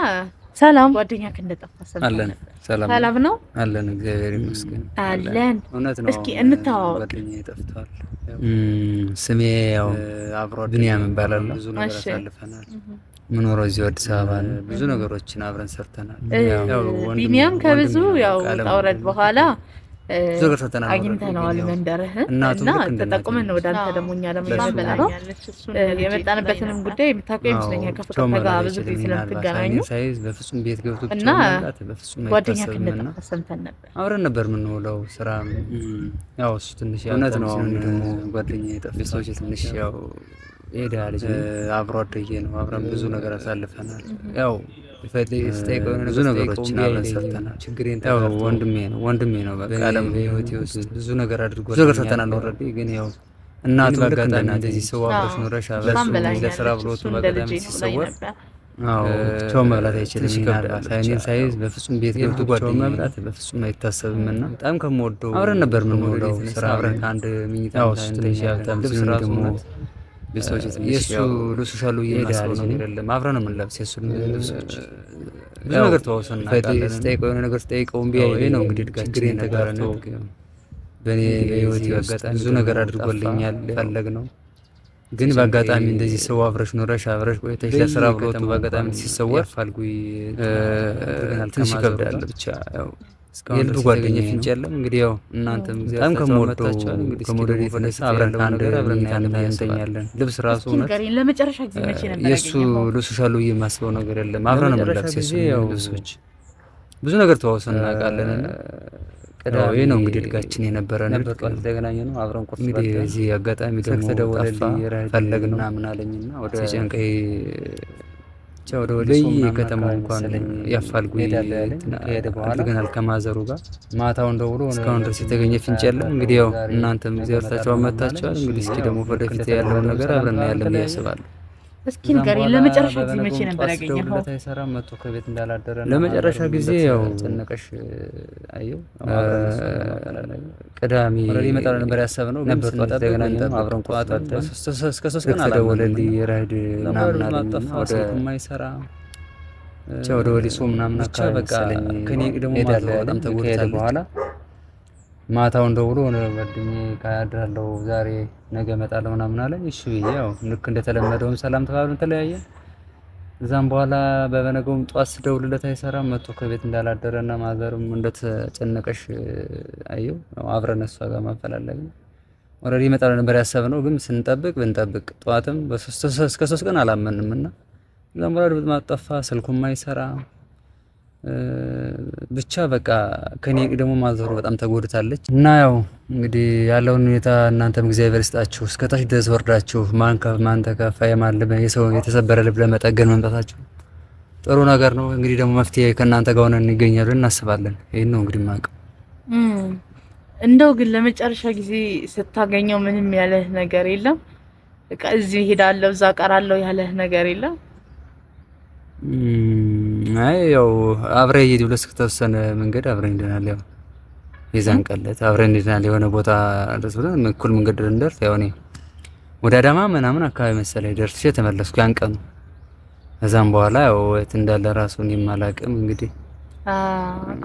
ሰላም ጓደኛክ እንደጠፋ አለን። ሰላም ነው አለን። እግዚአብሔር ይመስገን አለን። እውነት ነው። እስኪ እንተዋወቅ። ጓደኛዬ ጠፍቷል። ስሜ ያው አብሮ ብንያም ይባላል። ብዙ ነገር አሳልፈናል። ምኖረው እዚህ አዲስ አበባ ነው። ብዙ ነገሮችን አብረን ሰርተናል። ያው ቢኒያም ከብዙ ያው ታውረድ በኋላ ብዙ ነገር ሰርተናል። አግኝተነዋል መንደርህ እና ተጠቅመን ወደ አንተ ደግሞ እኛ ለምንበላው የመጣንበትንም ጉዳይ የምታውቀው ይመስለኛል። ከፍቅርተ ጋር ብዙ ጊዜ ስለምትገናኙ ሳይዝ በፍጹም ቤት ገብቶ ብቻ ማለት በፍጹም ጓደኛክ እንደጠፋ ሰምተን ነበር። አብረን ነበር የምንውለው ስራ ያው እሱ ትንሽ እውነት ነው። አሁን ደግሞ ጓደኛዬ ጠፍቶ ሰዎች ትንሽ ያው ሄዳ ልጅ አብሮ አደጌ ነው። አብረን ብዙ ነገር አሳልፈናል። ያው ብዙ ነገሮችን አብረን ሰርተናል። ያው ወንድሜ ነው በቃ ዓለም በህይወቴ ውስጥ ብዙ ነገር አድርጎ ብዙ ነገር ሰርተናል። ኦልሬዲ ግን ያው እናቱ በአጋጣሚ እንደዚህ ሰው አብረሽ ኖረሽ አብረሽ ለስራ ብሎ በአጋጣሚ ሲሰወር ቸው መብላት አይችልም። ሳይኔን ሳይዝ በፍጹም ቤት ገብቶ ጓደኛዬ መብላት በፍጹም አይታሰብም። እና በጣም ከምወደው አብረን ነበር የምንውለው ስራ አብረን ከአንድ ሚኒታ ትንሽ ያብታም ልብስ ራሱ የሱ ልብሶች አሉ እየማስበው ነው አይደለም። አብረን ነው የምንለብስ የሱ ልብሶች ብዙ ነገር ተዋውሰን ስጠይቀው የሆነ ነገር ስጠይቀው እምቢ አይለኝ ነው እንግዲህ ችግሬን ተጋረነ። በእኔ በህይወቴ በአጋጣሚ ብዙ ነገር አድርጎልኛል። ፈለግ ነው ግን በአጋጣሚ እንደዚህ ሰው አብረሽ ኖረሽ አብረሽ ቆይተሽ ለስራ ብሎ በአጋጣሚ ሲሰወር ፋልጉይ ትንሽ ይከብዳል። ብቻ ያው የልብ ጓደኛ ፍንጭ የለም። እንግዲህ ያው እናንተም በጣም ከሞደል የተነሳ አብረን ከአንድ እንተኛለን። ልብስ ራሱ ለመጨረሻ ጊዜ መቼ ነበር የሱ ልብሶች አሉ የማስበው ነገር የለም። አብረን ነው የምንለብስ የሱ ልብሶች ብዙ ነገር ተዋውሰን እናውቃለን። ቅዳሜ ነው እንግዲህ እድጋችን የነበረ ነበር። ጧት ተገናኘ ነው አብረን ቁርስ እንግዲህ እዚህ አጋጣሚ ደግሞ ተደወለልኝ ፈለግ ነው ምናምን አለኝና ወደ ጨንቀይ ወደ ወሊሶ ከተማው እንኳን ያፋልጉ አድርገናል ከማዘሩ ጋር ማታውን ደውሎ እስካሁን ድረስ የተገኘ ፍንጭ የለም። እንግዲህ ያው እናንተም እግዚአብሔርታችሁ መጣችኋል። እንግዲህ እስኪ ደግሞ ወደፊት ያለውን ነገር አብረን ያለን ያስባል። እስኪ ንገሪኝ፣ ለመጨረሻ ጊዜ መቼ ነበር ያገኘኸው? አይሰራም መጥቶ ከቤት እንዳላደረ ለመጨረሻ ጊዜ ያው ጨነቀሽ አየው ቅዳሜ ይመጣል ነበር ያሰብነው። ነበር ጧት ተገናኘን አብረን ቋጣ እስከ 3 ቀን አልደወለልኝ ራይድ ምናምን አለኝ። ወደ የማይሰራ ብቻ ወደ ወሊሶ ምናምን አካባቢ በቃ ከኔ ደግሞ በጣም ተጎድታለች። በኋላ ማታውን ደውሎ ጓደኛዬ ካያድራለሁ ዛሬ ነገ እመጣለሁ ምናምን አለኝ። እሺ ብዬ ያው ልክ እንደተለመደው ሰላም ተባብለን ተለያየን። እዛም በኋላ በበነገውም ጧት ስደውልለት አይሰራም። መጥቶ ከቤት እንዳላደረና ማዘርም እንደተጨነቀሽ አየው። አብረን እሷ ጋር ማፈላለግ ኦልሬዲ ይመጣል ነበር ያሰብነው፣ ግን ስንጠብቅ ብንጠብቅ ጧትም እስከ 3 ቀን አላመንምና እዛም በኋላ ማጠፋ ስልኩም ማይሰራ ብቻ በቃ ከኔ ደግሞ ማዘሩ በጣም ተጎድታለች። እና ያው እንግዲህ ያለውን ሁኔታ እናንተም እግዚአብሔር ይስጣችሁ፣ እስከታች ድረስ ወርዳችሁ ማን ተከፋ የሰው የተሰበረ ልብ ለመጠገን መምጣታችሁ ጥሩ ነገር ነው። እንግዲህ ደግሞ መፍትሄ ከእናንተ ጋር ሆነን እንገኛለን እናስባለን። ይሄን ነው እንግዲህ ማቀው። እንደው ግን ለመጨረሻ ጊዜ ስታገኘው ምንም ያለህ ነገር የለም? በቃ እዚህ ሄዳለሁ እዛ ቀራለሁ ያለህ ነገር የለም? አይ ያው አብሬ ሄድ ብለህ እስከተወሰነ መንገድ አብሬ እንደናል። ያው የዛን ቀለት አብሬ እንደናል የሆነ ቦታ ድረስ ብለን እኩል መንገድ እንደርስ ያው እኔ ወደ አዳማ ምናምን አካባቢ መሰለኝ ደርሼ ተመለስኩ ያን ቀን። ከዛም በኋላ ያው የት እንዳለ ራሱን የማላቅም እንግዲህ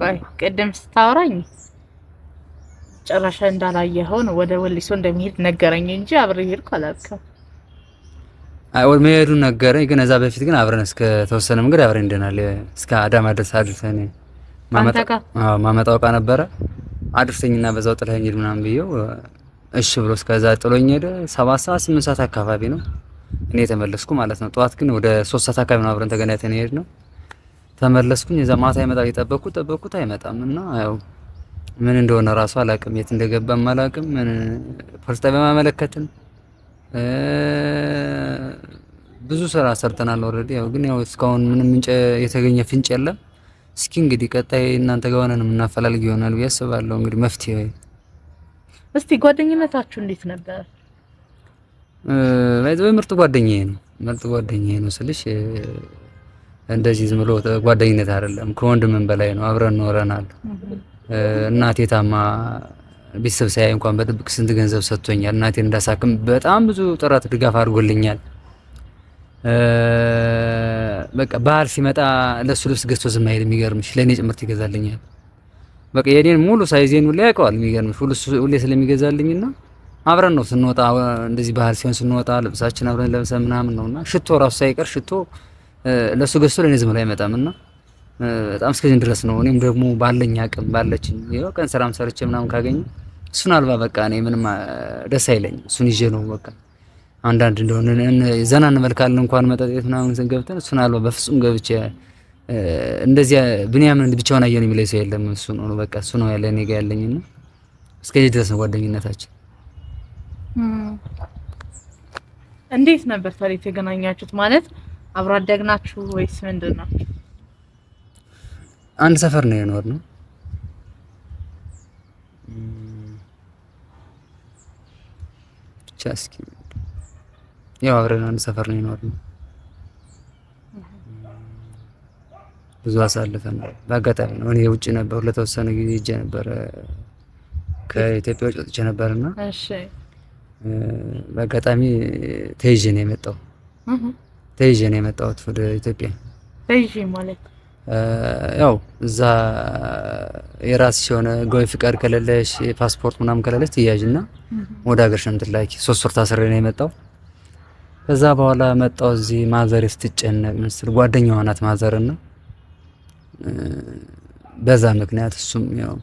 ቆይ ቅድም ስታወራኝ ጨራሻ እንዳላየኸው ነው ወደ ወሊሶ እንደሚሄድ ነገረኝ እንጂ አብሬ ሄድኩ አላልኩም። ወደ መሄዱን ነገረኝ፣ ግን እዛ በፊት ግን አብረን እስከ ተወሰነ መንገድ አብረን እንደናል። እስከ አዳማ ድረስ አድርሰኝ ማመጣው ዕቃ ነበረ አድርሰኝና በዛው ጥለኸኝ ሄድ ምናምን ብዬው እሺ ብሎ እስከዛ ጥሎኝ ሄደ። 7 ሰዓት 8 ሰዓት አካባቢ ነው እኔ ተመለስኩ ማለት ነው። ጠዋት ግን ወደ 3 ሰዓት አካባቢ ነው አብረን ተገናኝተን ሄድ ነው ተመለስኩኝ። እዛ ማታ ይመጣል የጠበቅኩት አይመጣም እና ያው ምን እንደሆነ ራሱ አላቅም፣ የት እንደገባም አላቅም። ምን ፖሊስ ጣቢያ ማመለከትን ብዙ ስራ ሰርተናል ኦልሬዲ። ያው ግን ያው እስካሁን ምንም የተገኘ ፍንጭ የለም። እስኪ እንግዲህ ቀጣይ እናንተ ጋር ሆነን የምናፈላልግ ይሆናል ብዬ አስባለሁ። እንግዲህ መፍትሄ እስቲ ጓደኝነታችሁ እንዴት ነበር? ባይዘው ምርጥ ጓደኛዬ ነው ስልሽ እንደዚህ ዝም ብሎ ጓደኝነት አይደለም፣ ከወንድምም በላይ ነው። አብረን ኖረናል። እናቴ ታማ ቤተሰብ ሳያይ እንኳን በድብቅ ስንት ገንዘብ ሰጥቶኛል። እናቴን እንዳሳክም በጣም ብዙ ጥረት ድጋፍ አድርጎልኛል። በቃ ባህል ሲመጣ ለሱ ልብስ ገዝቶ ዝም አይል። የሚገርምሽ ለኔ ጭምርት ይገዛልኛል። በቃ የኔን ሙሉ ሳይዜን ሁሉ ያውቀዋል። የሚገርምሽ ሁሌ ስለሚገዛልኝና አብረን ነው ስንወጣ፣ እንደዚህ ባህል ሲሆን ስንወጣ ልብሳችን አብረን ለብሰን ምናምን ነውና ሽቶ ራሱ ሳይቀር ሽቶ ለሱ ገዝቶ ለኔ ዝም ብሎ አይመጣምና በጣም እስከዚህ ድረስ ነው። እኔም ደግሞ ባለኝ አቅም ባለችኝ ይሄው ቀን ስራም ሰርቼ ምናምን ካገኘ እሱን አልባ በቃ እኔ ምንም ደስ አይለኝም። እሱን ይዤ ነው በቃ አንዳንድ እንደሆነ ዘና እንመልካለን እንኳን መጠጥ ቤት ምናምን ገብተን እሱን አልባ በፍጹም ገብቼ እንደዚህ ብንያምን ብቻውን አየን የሚለኝ ሰው የለም። እሱ ነው በቃ እሱ ነው ያለ እኔ ጋር ያለኝና እስከዚህ ድረስ ነው ጓደኝነታችን። እንዴት ነበር ታዲያ የተገናኛችሁት? ማለት አብሮ አደግናችሁ ወይስ ምንድነው? አንድ ሰፈር ነው የኖርነው። ቻስኪ ያው አብረን አንድ ሰፈር ነው የኖርነው። ብዙ አሳልፈናል። በአጋጣሚ ነው እኔ ውጭ ነበር ለተወሰነ ጊዜ ሄጄ ነበር ከኢትዮጵያ ውጭ ወጥቼ ነበርና እሺ በአጋጣሚ ተይዤ ነው የመጣሁት ወደ ኢትዮጵያ። ተይዤ ማለት ያው እዛ የራስሽ የሆነ ህጋዊ ፍቃድ ከሌለሽ ፓስፖርት ምናምን ከሌለሽ ትያዥና ወደ ሀገርሽ ነው የምትላኪ። 3 ወር ታስሬ ነው የመጣው። ከዛ በኋላ መጣው እዚህ ማዘር ስትጨነቅ ምስል ጓደኛዋ ናት ማዘርና በዛ ምክንያት እሱም ያው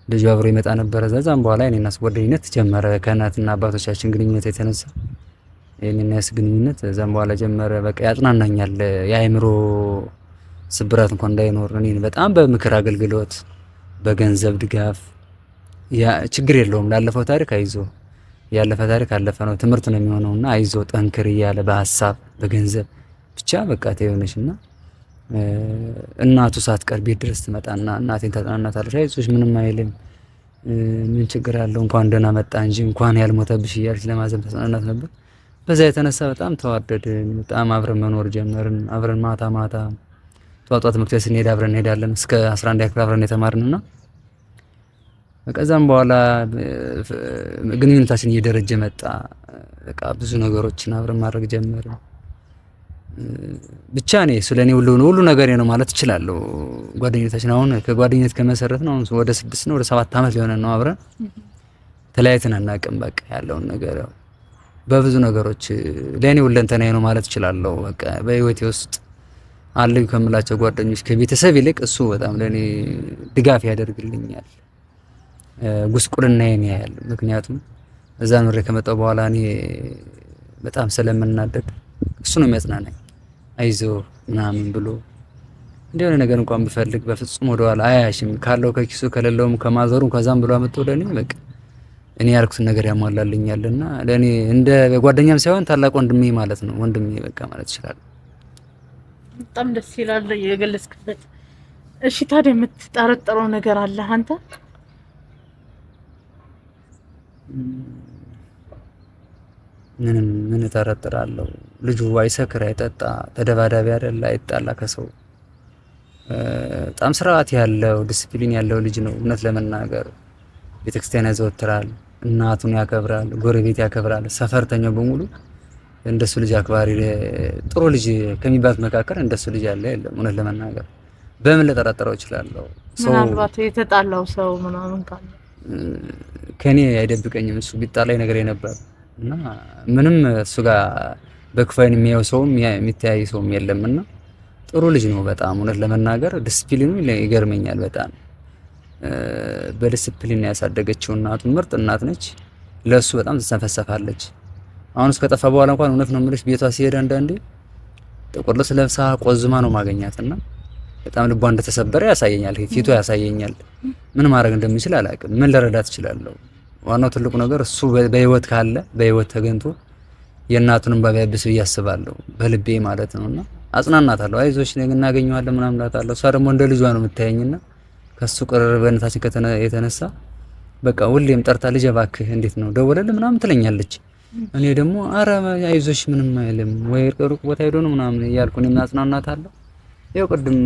ልጅ አብሮ ይመጣ ነበር። ከዛም በኋላ እኔና እሱ ጓደኝነት ጀመረ። ከእናትና አባቶቻችን ግንኙነት የተነሳ የኔና እሱ ግንኙነት ከዛም በኋላ ጀመረ። በቃ ያጽናናኛል የአእምሮ ስብራት እንኳን እንዳይኖር እኔን በጣም በምክር አገልግሎት በገንዘብ ድጋፍ ያ ችግር የለውም ላለፈው ታሪክ አይዞ ያለፈ ታሪክ አለፈ ነው ትምህርት ነው የሚሆነውና አይዞ ጠንክር እያለ በሐሳብ በገንዘብ ብቻ በቃ ተይሆነሽና እናቱ ሳትቀር ቤት ድረስ ትመጣና እናቴን ታጽናናታለች። አይዞሽ ምንም አይልም ምን ችግር አለው እንኳን ደህና መጣ እንጂ እንኳን ያልሞተብሽ እያለች ለማዘን ታጽናናት ነበር። በዛ የተነሳ በጣም ተዋደድን። በጣም አብረን መኖር ጀመርን። አብረን ማታ ጧት ትምህርት ቤት ስንሄድ አብረን እንሄዳለን። እስከ 11 ክፍል አብረን የተማርንና ከዛም በኋላ ግንኙነታችን እየደረጀ መጣ። በቃ ብዙ ነገሮችን አብረን ማድረግ ጀመርን። ብቻ እኔ ስለኔ ሁሉ ነገር ነው ማለት እችላለሁ። ጓደኝነታችን አሁን ከጓደኝነት ከመሰረት ነው ወደ 6 ነው ወደ 7 አመት ሊሆን ነው አብረን ተለያይተን አናውቅም። በቃ ያለውን ነገር ያው በብዙ ነገሮች ለኔ ሁለንተናዬ ነው ማለት እችላለሁ። በቃ በህይወቴ ውስጥ አለኝ ከምላቸው ጓደኞች ከቤተሰብ ይልቅ እሱ በጣም ለኔ ድጋፍ ያደርግልኛል። ጉስቁልናዬን ያያል። ምክንያቱም እዛ ኑሬ ከመጣሁ በኋላ እኔ በጣም ስለምናደድ እሱ ነው የሚያጽናናኝ። አይዞ ምናምን ብሎ እንደሆነ ነገር እንኳን ቢፈልግ በፍጹም ወደኋላ አያሽም። ካለው ከኪሱ ከሌለውም ከማዘሩም ከዛም ብሎ አመጣው ለኔ በቃ እኔ ያልኩትን ነገር ያሟላልኛልና ለኔ እንደ ጓደኛም ሳይሆን ታላቅ ወንድሜ ማለት ነው። ወንድሜ በቃ ማለት ይችላል። በጣም ደስ ይላል የገለጽክበት። እሺ ታዲያ የምትጠረጥረው ነገር አለ አንተ? ምን እጠረጥራለሁ? ልጁ አይሰክር፣ አይጠጣ፣ ተደባዳቢ አይደለ፣ አይጣላ ከሰው በጣም ስርዓት ያለው ዲሲፕሊን ያለው ልጅ ነው። እውነት ለመናገር ቤተክርስቲያን ያዘወትራል፣ እናቱን ያከብራል፣ ጎረቤት ያከብራል። ሰፈርተኛው በሙሉ እንደሱ ልጅ አክባሪ ጥሩ ልጅ ከሚባል መካከል እንደሱ ልጅ ያለ የለም። እውነት ለመናገር በምን ልጠረጥረው እችላለሁ? ምናልባት የተጣላው ሰው ምናምን ካለ ከኔ አይደብቀኝም። እሱ ቢጣላይ ነገር ነበር እና ምንም እሱ ጋር በክፋይን የሚያየው ሰውም የሚተያይ ሰውም የለምና ጥሩ ልጅ ነው በጣም። እውነት ለመናገር ዲሲፕሊኑ ይገርመኛል በጣም። በዲሲፕሊን ያሳደገችው እናቱ ምርጥ እናት ነች። ለሱ በጣም ትሰፈሰፋለች። አሁን እስከጠፋ በኋላ እንኳን እውነት ነው የምልሽ ቤቷ ሲሄድ አንዳንዴ ጥቁር ልብስ ለብሳ ቆዝማ ነው ማገኛትና በጣም ልቧ እንደተሰበረ ያሳየኛል፣ ፊቱ ያሳየኛል። ምን ማድረግ እንደሚችል አላውቅም። ምን ልረዳት እችላለሁ? ዋናው ትልቁ ነገር እሱ በህይወት ካለ በህይወት ተገኝቶ የእናቱን እንባ ቢያብስ ብዬ አስባለሁ፣ በልቤ ማለት ነውና አጽናናታለሁ። አይዞሽ ነገ እናገኘዋለን ምናምን እላታለሁ። እሷ ደግሞ እንደ ልጇ ነው የምታየኝና ከሱ ቅርርብነታችን የተነሳ በቃ ሁሌም ጠርታ ልጅ እባክህ እንዴት ነው ደወለልህ ምናምን ትለኛለች። እኔ ደግሞ ኧረ አይዞሽ ምንም አይልም ወይ ሩቅ ቦታ ሄዶ ነው ምናምን እያልኩ እኔም አጽናናታለሁ። ያው ቅድም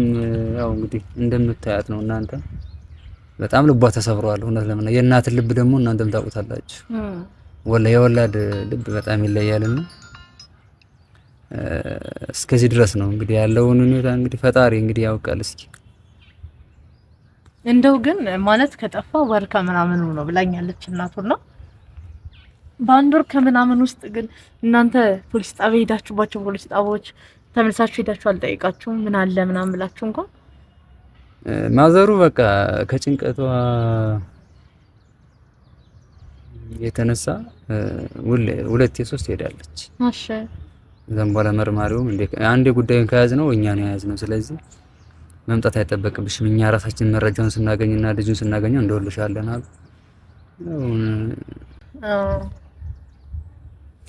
ያው እንግዲህ እንደምታያት ነው እናንተ በጣም ልቧ ተሰብሯል። እውነት ለምን የእናት ልብ ደግሞ እናንተም ታውቁታላችሁ። የወላድ ልብ በጣም ይለያልና እስከዚህ ድረስ ነው እንግዲህ ያለውን ሁኔታ እንግዲህ ፈጣሪ እንግዲህ ያውቃል። እስኪ እንደው ግን ማለት ከጠፋ ወር ከምናምን ነው ብላኛለች እናቱና በአንድ ወር ከምናምን ውስጥ ግን እናንተ ፖሊስ ጣቢያ ሄዳችሁባቸው ፖሊስ ጣቢያዎች ተመልሳችሁ ሄዳችሁ አልጠይቃችሁም? ምን አለ ምናምን ብላችሁ እንኳን ማዘሩ በቃ ከጭንቀቷ የተነሳ ሁለቴ ሶስት ሄዳለች። እሺ ዘን በኋላ መርማሪውም አንዴ ጉዳዩን ከያዝነው እኛ ነው የያዝነው፣ ስለዚህ መምጣት አይጠበቅብሽም፣ እኛ ራሳችን መረጃውን ስናገኝና ልጁን ስናገኘው እንደወልሻለን አሉ።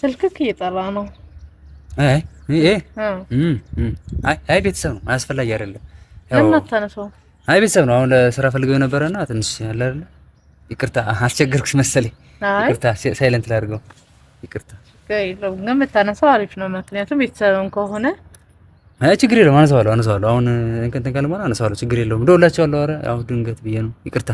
ስልክክ እየጠራ ነው። አይ ቤተሰብ ነው፣ አያስፈላጊ አይደለም። ለምናታነሰው ቤተሰብ ነው። አሁን ለስራ ፈልገው የነበረና ትንሽ ያለ አይደለ። ይቅርታ አስቸገርኩሽ መሰለኝ። ይቅርታ ሳይለንት ላድርገው። ይቅርታ ጋይለው ግን የምታነሳው አሪፍ ነው። ምክንያቱም ቤተሰብም ከሆነ ችግር የለውም። አነሳዋለሁ። አሁን እንከንተን ካለ ማለት አነሳዋለሁ። ችግር የለውም። ደውላቸዋለሁ። ኧረ አሁን ድንገት ብዬ ነው። ይቅርታ።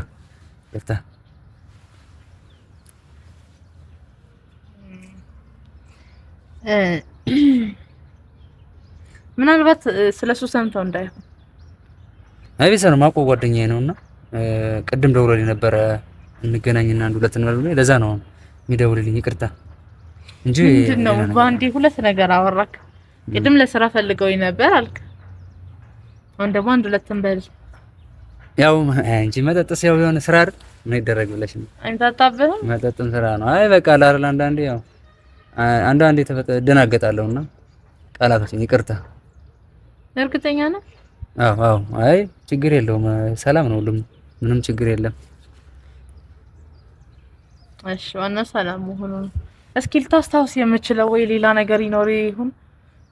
ምናልባት ስለሱ ሰምተው እንዳይሆን ቤተሰብ ነው የማውቀው ጓደኛዬ ነውና ቅድም ደውሎልኝ ነበረ እንገናኝና አንድ ሁለት እንበል ብሎ ለዛ ነው የሚደውልልኝ። ይቅርታ እንጂ ምንድነው ባንዴ ሁለት ነገር አወራክ። ቅድም ለስራ ፈልገውኝ ነበር አልክ፣ አሁን ደግሞ አንድ ሁለት እንበል። ያው እንጂ መጠጥስ ያው የሆነ ስራ አይደል ምን ይደረግ ብለሽ ነው አንታጣበህ። መጠጥም ስራ ነው። አይ በቃ ላረላ አንዳንዴ ደናገጣለሁና ቃላቶችን ይቅርታ። እርግጠኛ ነህ? አዎ። አይ ችግር የለውም። ሰላም ነው ሁሉም፣ ምንም ችግር የለም። እሺ ዋናው ሰላም መሆኑ ነው። እስኪ ልታስታውስ የምችለው ወይ ሌላ ነገር ይኖር ይሁን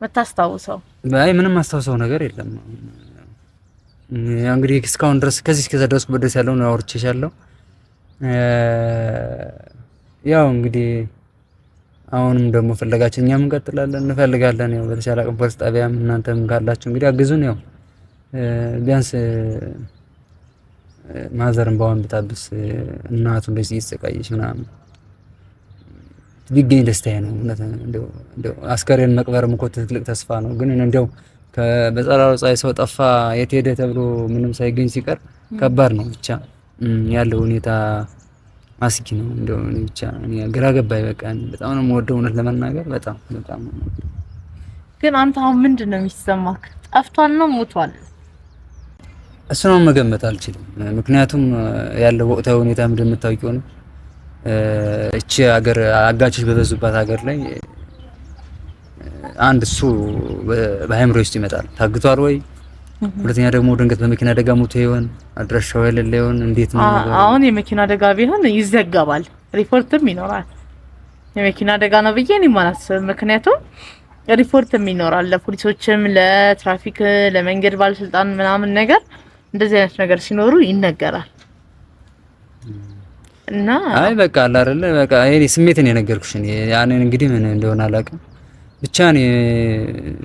መታስታውሰው? አይ ምንም አስታውሰው ነገር የለም። ያው እንግዲህ እስካሁን ድረስ ከዚህ እስከዛ ድረስኩበት ድረስ ያለው ነው አውርቼሻለሁ። ያው እንግዲህ አሁንም ደግሞ ፍለጋችን እኛም እንፈልጋለን። ያው በተሻለ አቅም ፖሊስ ጣቢያም እናንተም ካላችሁ እንግዲህ አግዙን። ያው ቢያንስ ማዘርን ባውን ብታብስ እናቱ እንደዚህ እየተሰቃየች ምናምን ቢገኝ ደስታዬ ነው። እንደው አስከሬን መቅበርም እኮ ትልቅ ተስፋ ነው። ግን እንደው በጸራው ፀሐይ ሰው ጠፋ የት ሄደ ተብሎ ምንም ሳይገኝ ሲቀር ከባድ ነው። ብቻ ያለው ሁኔታ አስጊ ነው። እንደው ብቻ እኔ ግራ ገባኝ። በቃ በጣም ነው የምወደው እውነት ለመናገር በጣም ግን አንተ አሁን ምንድነው የሚሰማህ? ጠፍቷል ነው ሞቷል? እሱ ነው መገመት አልችልም። ምክንያቱም ያለው ወቅታዊ ሁኔታ እንደምታውቂው ነው። እቺ ሀገር አጋቾች በበዙባት ሀገር ላይ አንድ እሱ በአእምሮ ውስጥ ይመጣል። ታግቷል ወይ? ሁለተኛ ደግሞ ድንገት በመኪና አደጋ ሞቶ ይሆን? አድራሻው የሌለ ይሆን? እንዴት ነው? አሁን የመኪና አደጋ ቢሆን ይዘገባል፣ ሪፖርትም ይኖራል። የመኪና አደጋ ነው ብዬ እኔ ማላስብም። ምክንያቱም ሪፖርትም ይኖራል ለፖሊሶችም፣ ለትራፊክ፣ ለመንገድ ባለስልጣን ምናምን ነገር እንደዚህ አይነት ነገር ሲኖሩ ይነገራል። እና አይ በቃ አለ አይደለ በቃ እኔ ስሜትን የነገርኩሽ እኔ ያንን እንግዲህ ምን እንደሆነ አላውቅም። ብቻ እኔ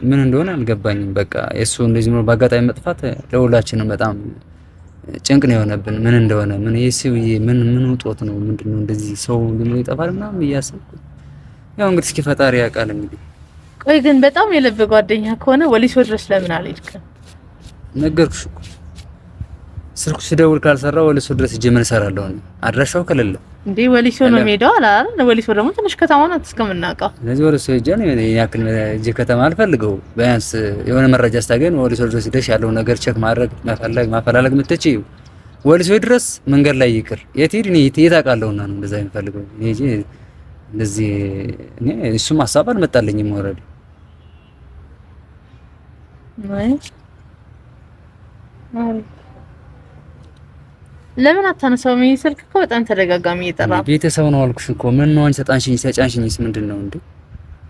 ምን እንደሆነ አልገባኝም። በቃ የሱ እንደዚህ ነው በአጋጣሚ መጥፋት ለሁላችንም በጣም ጭንቅ ነው የሆነብን። ምን እንደሆነ ምን የሰውዬ ምን ውጦት ነው ምንድነው እንደዚህ ሰው ሊሞ ይጠፋል ምናምን እያሰብኩ ያው እንግዲህ እስኪ ፈጣሪ ያውቃል እንግዲህ። ቆይ ግን በጣም የልብ ጓደኛ ከሆነ ወሊሶ ድረስ ለምን አልሄድክም? ነገርኩሽ እኮ ስልኩ ሲደውል ካልሰራ ወሊሶ ድረስ ሂጅ ምን እሰራለሁ? አድራሻው ከሌለ እንዴ ወሊሶ ነው የምሄደው አይደል? ወሊሶ ደግሞ ትንሽ ከተማ ናት እስከምናውቀው። ስለዚህ ወሊሶ ሂጅ ነው ያክል እዚህ ከተማ አልፈልገው። ቢያንስ የሆነ መረጃ ስታገኝ ወሊሶ ድረስ ሂደሽ ያለው ነገር ቼክ ማድረግ ማፈላለግ የምትችይው ወሊሶ ድረስ መንገድ ላይ ይቅር የት ሂድ ነው የት አውቃለሁና ነው እንደዛ የምፈልገው እኔ እንደዚህ እኔ እሱም ሀሳብ አልመጣልኝም ወረድ ለምን አታነሳው? ስልክ እኮ በጣም ተደጋጋሚ እየጠራ ቤተሰብ ነው አልኩሽ እኮ። ምን ነው አንቺ ተጫንሽኝስ ምንድነው እንዴ?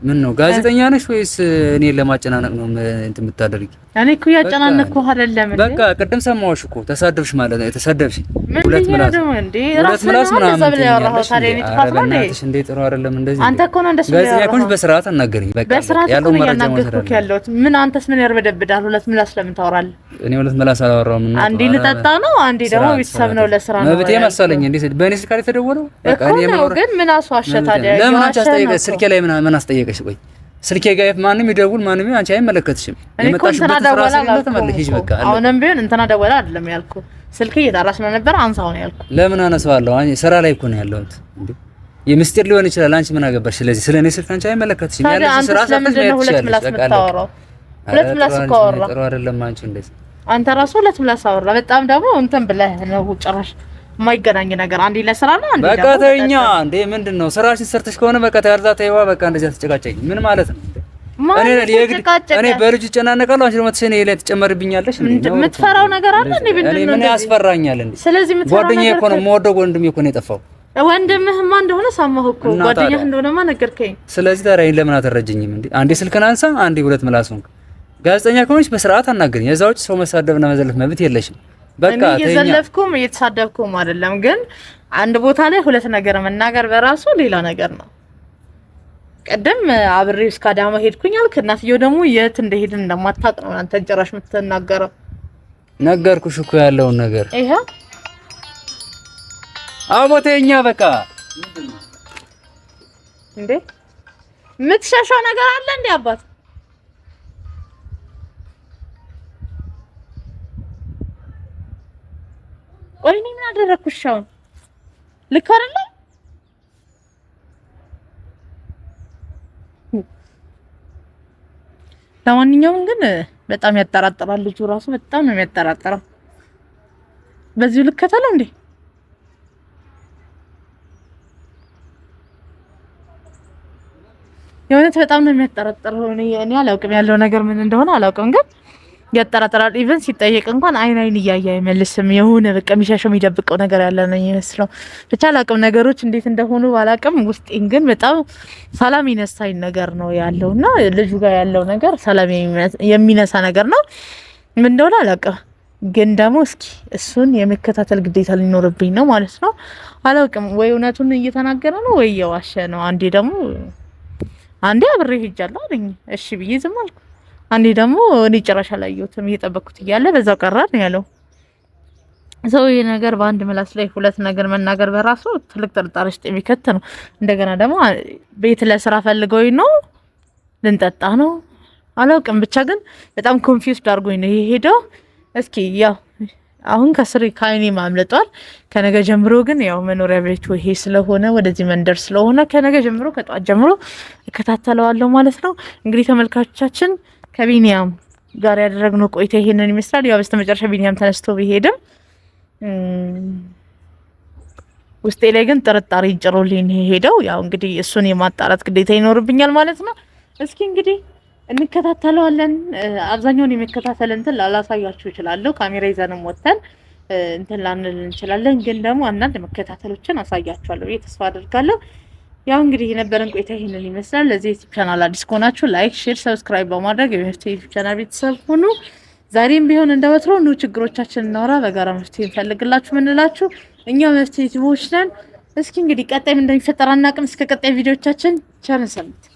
ምን ነው ጋዜጠኛ ነሽ ወይስ እኔ ለማጨናነቅ ነው እንት የምታደርጊ? እኔ እኮ ያጨናነቅኩ አይደለም እንዴ? በቃ ቅድም ሰማሁሽ እኮ ተሳደብሽ ማለት ነው። ተሳደብሽ ሁለት ምላስ ምናምን ዘብለ ያወራው ታዲያ እኔ ጥፋት ነው እንዴ? እንዴ ጥሩ አይደለም እንደዚህ። አንተ እኮ ነው እንደዚህ ጋዜጠኛ ኮንሽ በስርዓት አናገሪኝ። በቃ ያለው መረጃ ማሰራት ያለው ምን አንተስ ምን ያርበደብዳል? ሁለት ምላስ ለምን ታወራለህ? እኔ ሁለት ምላስ አላወራውም። እና አንዴ ልጠጣ ነው አንዴ ደግሞ ቤተሰብ ነው ለስራ ነው። መብቴ መሰለኝ እንዴ በእኔ ስልክ ላይ ተደወለው። በቃ እኔ ነው ግን ምን አስዋሸ ታዲያ? ለምን አንቺ አስጠየቀሽ? ስልኬ ላይ ምን አስጠየቀሽ? ቆይ ስልኬ ጋር ማንም ይደውል ማንም አንቺ አይመለከትሽም። የመጣሽበት ስራ ስለሌለ ተመለሽ በቃ። አሁንም ቢሆን እንትና ደወለ አይደለም ያልኩ ስልኬ እየጠራ ስለነበር አንሳው ነው ያልኩ። ለምን አነሳዋለሁ? አንቺ ስራ ላይ እኮ ነው ያለሁት እንዴ። የምስጢር ሊሆን ይችላል። አንቺ ምን አገባሽ? ስለዚህ ስለኔ ስልክ አንቺ አይመለከትሽም። ያለሽ ስራ ስለምን ሁለት ምላስ የምታወራው? ሁለት ምላስ እኮ አወራ። ጥሩ አይደለም። አንቺ እንደዚህ አንተ ራሱ ሁለት ምላስ አወራ። በጣም ደግሞ እንትን ብለህ ነው ጭራሽ የማይገናኝ ነገር። አንዴ ለስራ ነው አንዴ በቃ ተይኛ እንዴ። ምንድነው ስራሽን ሰርተሽ ከሆነ በቃ ተያርዛ ተይዋ በቃ። እንደዚህ አትጨቃጨቂ። ምን ማለት ነው? እኔ በልጅ ጨናነቃለሁ። አንቺ ደግሞ ተሰኔ ላይ ተጨመርብኛለሽ። የምትፈራው ነገር አለ እንዴ? እኔ ምን ያስፈራኛል እንዴ? ስለዚህ የምትፈራው ጓደኛዬ እኮ ነው የምወደው ወንድሜ እኮ ነው የጠፋው። ወንድምህማ እንደሆነ ሰማሁ እኮ ጓደኛህ እንደሆነማ ነገርከኝ። ስለዚህ ታዲያ ለምን አትረጅኝም እንዴ? አንዴ ስልክን አንሳ፣ አንዴ ሁለት ምላስ ሆንክ። ጋዜጠኛ ከሆነች በስርዓት አናገሪኝ። የዛው ሰው መሳደብና መዘለፍ መብት የለሽም። በቃ እኔ እየዘለፍኩም እየተሳደብኩም አይደለም፣ ግን አንድ ቦታ ላይ ሁለት ነገር መናገር በራሱ ሌላ ነገር ነው። ቀደም አብሬው እስከ አዳማ ሄድኩኝ አልክ። እናትየው ደግሞ የት እንደሄድን እንደማታውቅ ነው አንተ ጭራሽ የምትናገረው። ነገርኩሽ እኮ ያለውን ነገር ይሄ አቦቴኛ በቃ እንዴ የምትሻሻው ነገር አለ እንዴ አባት? ቆይ ምን አደረኩሽ? አሁን ልክ አይደለም። ለማንኛውም ግን በጣም ያጠራጥራል። ልጁ ራሱ በጣም ነው የሚያጠራጥረው። በዚሁ ልከተለው እንዴ? የእውነት በጣም ነው የሚያጠራጥረው። እኔ አላውቅም ያለው ነገር ምን እንደሆነ አላውቅም፣ ግን ያጠራጥራል። ኢቭን ሲጠየቅ እንኳን አይን እያየ አይመልስም። የሆነ በቃ የሚሻሸው የሚደብቀው ነገር ያለ ነው የሚመስለው። ብቻ አላውቅም ነገሮች እንዴት እንደሆኑ ባላውቅም፣ ውስጤን ግን በጣም ሰላም ይነሳኝ ነገር ነው ያለውና ልጁ ጋር ያለው ነገር ሰላም የሚነሳ ነገር ነው። ምን እንደሆነ አላውቅም፣ ግን ደግሞ እስኪ እሱን የመከታተል ግዴታ ሊኖርብኝ ነው ማለት ነው። አላውቅም ወይ እውነቱን እየተናገረ ነው ወይ የዋሸ ነው። አንዴ አብሬ ሄጃለሁ አለኝ፣ እሺ ብዬ ዝም አልኩ። አንዴ ደግሞ እኔ ጭራሽ አላየሁትም እየጠበቅኩት እያለ በዛው ቀረ ነው ያለው። ሰው ይሄ ነገር በአንድ ምላስ ላይ ሁለት ነገር መናገር በራሱ ትልቅ ጥርጣሬ ውስጥ የሚከት ነው። እንደገና ደግሞ ቤት ለስራ ፈልገው ነው ልንጠጣ ነው አላውቅም። ብቻ ግን በጣም ኮንፊውዝድ አድርጎኝ ነው የሄደው። እስኪ ያው አሁን ከስሪ ካይኔ ማምለጧል። ከነገ ጀምሮ ግን ያው መኖሪያ ቤቱ ይሄ ስለሆነ ወደዚህ መንደር ስለሆነ ከነገ ጀምሮ ከጧት ጀምሮ እከታተለዋለሁ ማለት ነው። እንግዲህ ተመልካቾቻችን ከቢኒያም ጋር ያደረግነው ቆይታ ይሄንን ይመስላል። ያው በስተመጨረሻ ቢኒያም ተነስቶ ቢሄድም ውስጤ ላይ ግን ጥርጣሬ ጭሮልኝ ሄደው ያው እንግዲህ እሱን የማጣራት ግዴታ ይኖርብኛል ማለት ነው። እስኪ እንግዲህ እንከታተለዋለን። አብዛኛውን የመከታተል እንትን ላላሳያችሁ እችላለሁ። ካሜራ ይዘንም ወተን እንትን ላንል እንችላለን። ግን ደግሞ አንዳንድ መከታተሎችን አሳያችኋለሁ ብዬ ተስፋ አደርጋለሁ። ያው እንግዲህ የነበረን ቆይታ ይሄንን ይመስላል። ለዚህ ዩቲዩብ ቻናል አዲስ ከሆናችሁ ላይክ፣ ሼር፣ ሰብስክራይብ በማድረግ የመፍትሄ ዩቲዩብ ቻናል ቤተሰብ ሁኑ። ዛሬም ቢሆን እንደወትሮ ነው ችግሮቻችንን እናወራ፣ በጋራ መፍትሄ እንፈልግላችሁ ምንላችሁ እኛ መፍትሄ ዩቲዩቦች ነን። እስኪ እንግዲህ ቀጣይም እንደሚፈጠር አናውቅም። እስከ ቀጣይ ቪዲዮቻችን ቸር ሰንብቱ።